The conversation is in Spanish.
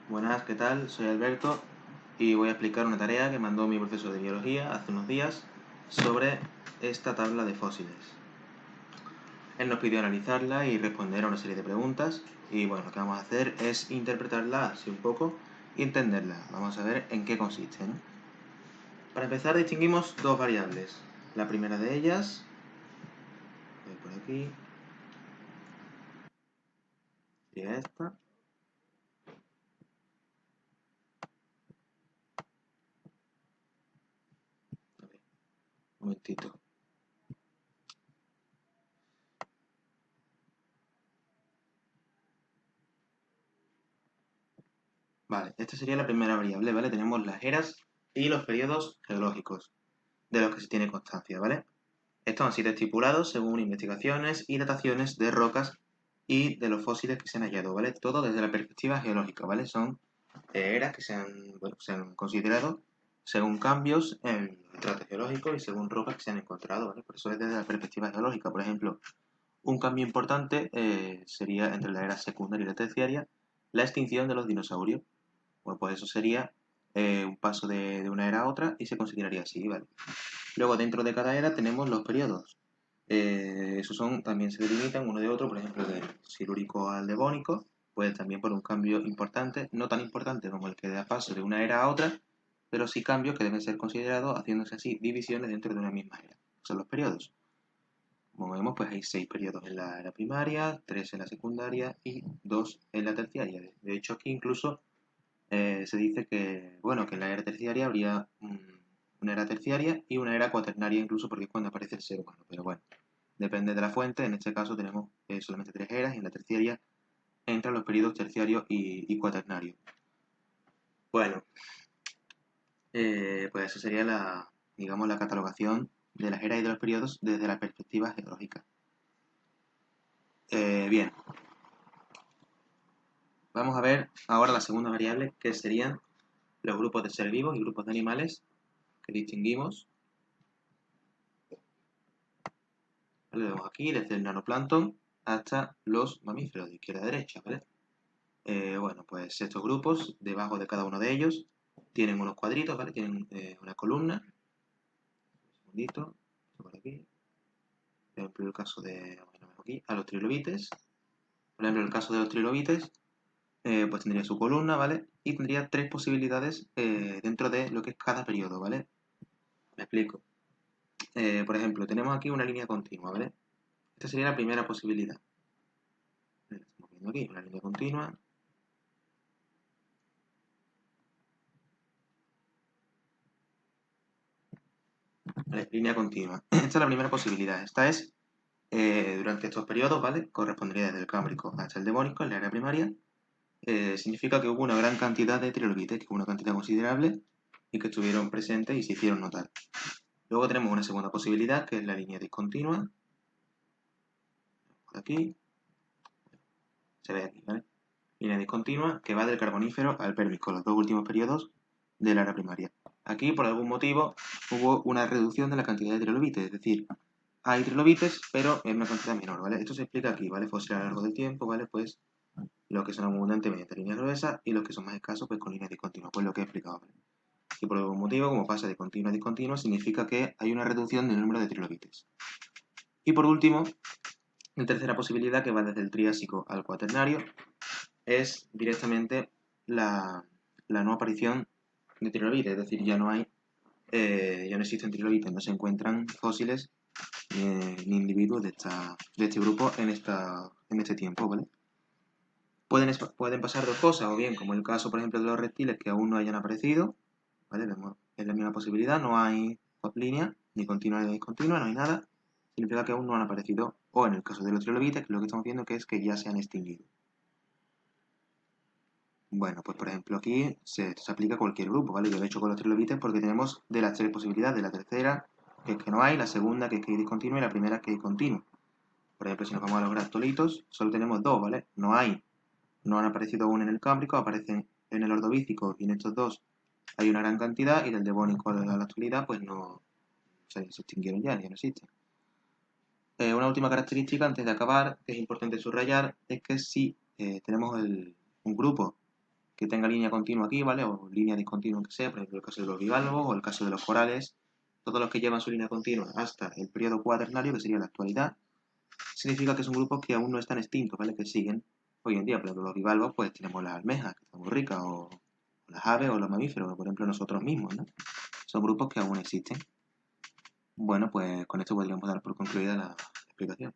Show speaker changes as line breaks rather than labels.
Buenas, ¿qué tal? Soy Alberto y voy a explicar una tarea que mandó mi profesor de biología hace unos días sobre esta tabla de fósiles. Él nos pidió analizarla y responder a una serie de preguntas y bueno, lo que vamos a hacer es interpretarla así un poco y entenderla. Vamos a ver en qué consisten. Para empezar distinguimos dos variables. La primera de ellas, voy por aquí, sería esta. A ver, un momentito. Vale, esta sería la primera variable, ¿vale? Tenemos las eras y los periodos geológicos de los que se tiene constancia, ¿vale? Estos han sido estipulados según investigaciones y dataciones de rocas y de los fósiles que se han hallado, ¿vale? Todo desde la perspectiva geológica, ¿vale? Son eras que se han considerado según cambios en el estrato geológico y según rocas que se han encontrado, ¿vale? Por eso es desde la perspectiva geológica. Por ejemplo, un cambio importante sería entre la era secundaria y la terciaria la extinción de los dinosaurios. Bueno, pues eso sería un paso de una era a otra y se consideraría así, ¿vale? Luego, dentro de cada era tenemos los periodos. Esos son, también se delimitan uno de otro, por ejemplo, del silúrico al devónico, pues también por un cambio importante, no tan importante como el que da paso de una era a otra, pero sí cambios que deben ser considerados haciéndose así divisiones dentro de una misma era. Son los periodos. Como vemos, pues hay 6 periodos en la era primaria, 3 en la secundaria y 2 en la terciaria. De hecho, aquí incluso se dice que, bueno, que en la era terciaria habría una era terciaria y una era cuaternaria incluso porque es cuando aparece el ser humano. Pero bueno, depende de la fuente. En este caso tenemos solamente 3 eras y en la terciaria entran los periodos terciario y cuaternario. Bueno, pues eso sería digamos, la catalogación de las eras y de los periodos desde la perspectiva geológica. Bien, vamos a ver ahora la segunda variable, que serían los grupos de seres vivos y grupos de animales que distinguimos. Le damos aquí desde el nanoplancton hasta los mamíferos de izquierda a derecha, ¿vale? Bueno, pues estos grupos, debajo de cada uno de ellos, tienen unos cuadritos, ¿vale? Tienen una columna. Un segundito, por aquí. Por ejemplo, el caso de, bueno, aquí, a los trilobites. Por ejemplo, el caso de los trilobites, pues tendría su columna, ¿vale? Y tendría tres posibilidades dentro de lo que es cada periodo, ¿vale? Me explico. Por ejemplo, tenemos aquí una línea continua, ¿vale? Esta sería la primera posibilidad. Estamos viendo aquí una línea continua. ¿Vale? Línea continua. Esta es la primera posibilidad. Esta es, durante estos periodos, ¿vale? Correspondería desde el Cámbrico hasta el Devónico, en la era primaria. Significa que hubo una gran cantidad de trilobites, que hubo una cantidad considerable y que estuvieron presentes y se hicieron notar. Luego tenemos una segunda posibilidad, que es la línea discontinua. Por aquí. Se ve aquí, ¿vale? Línea discontinua que va del Carbonífero al Pérmico, los dos últimos periodos de la era primaria. Aquí, por algún motivo, hubo una reducción de la cantidad de trilobites, es decir, hay trilobites, pero en una cantidad menor, ¿vale? Esto se explica aquí, ¿vale? Fósiles a lo largo del tiempo, ¿vale? Pues los que son abundantes mediante líneas gruesas y los que son más escasos, pues con líneas discontinuas, pues lo que he explicado, ¿vale? Y por algún motivo, como pasa de continua a discontinua, significa que hay una reducción del número de trilobites. Y por último, la tercera posibilidad, que va desde el Triásico al Cuaternario, es directamente la no aparición de trilobites, es decir, ya no existen trilobites, no se encuentran fósiles ni individuos de este grupo en este tiempo, ¿vale? Pueden pasar dos cosas, o bien, como el caso, por ejemplo, de los reptiles que aún no hayan aparecido, ¿vale? Es la misma posibilidad, no hay línea, ni continua ni discontinua, no hay nada, significa que aún no han aparecido, o en el caso de los trilobites, que lo que estamos viendo que es que ya se han extinguido. Bueno, pues por ejemplo aquí se aplica a cualquier grupo, ¿vale? Yo lo he hecho con los trilobites porque tenemos de las tres posibilidades, la tercera, que es que no hay, la segunda, que es que hay discontinuo, y la primera, que hay continuo. Por ejemplo, si nos vamos a los graptolitos, solo tenemos dos, ¿vale? No han aparecido aún en el Cámbrico, aparecen en el Ordovícico, y en estos dos hay una gran cantidad, y del Devónico a la actualidad, pues no se extinguieron ya no existen. Una última característica antes de acabar, que es importante subrayar, es que si tenemos un grupo que tenga línea continua aquí, ¿vale? O línea discontinua que sea, por ejemplo, el caso de los bivalvos o el caso de los corales, todos los que llevan su línea continua hasta el periodo cuaternario, que sería la actualidad, significa que son grupos que aún no están extintos, ¿vale? Que siguen hoy en día. Por ejemplo, los bivalvos, pues tenemos las almejas, que están muy ricas, o las aves o los mamíferos, o por ejemplo nosotros mismos, ¿no? Son grupos que aún existen. Bueno, pues con esto podríamos dar por concluida la explicación.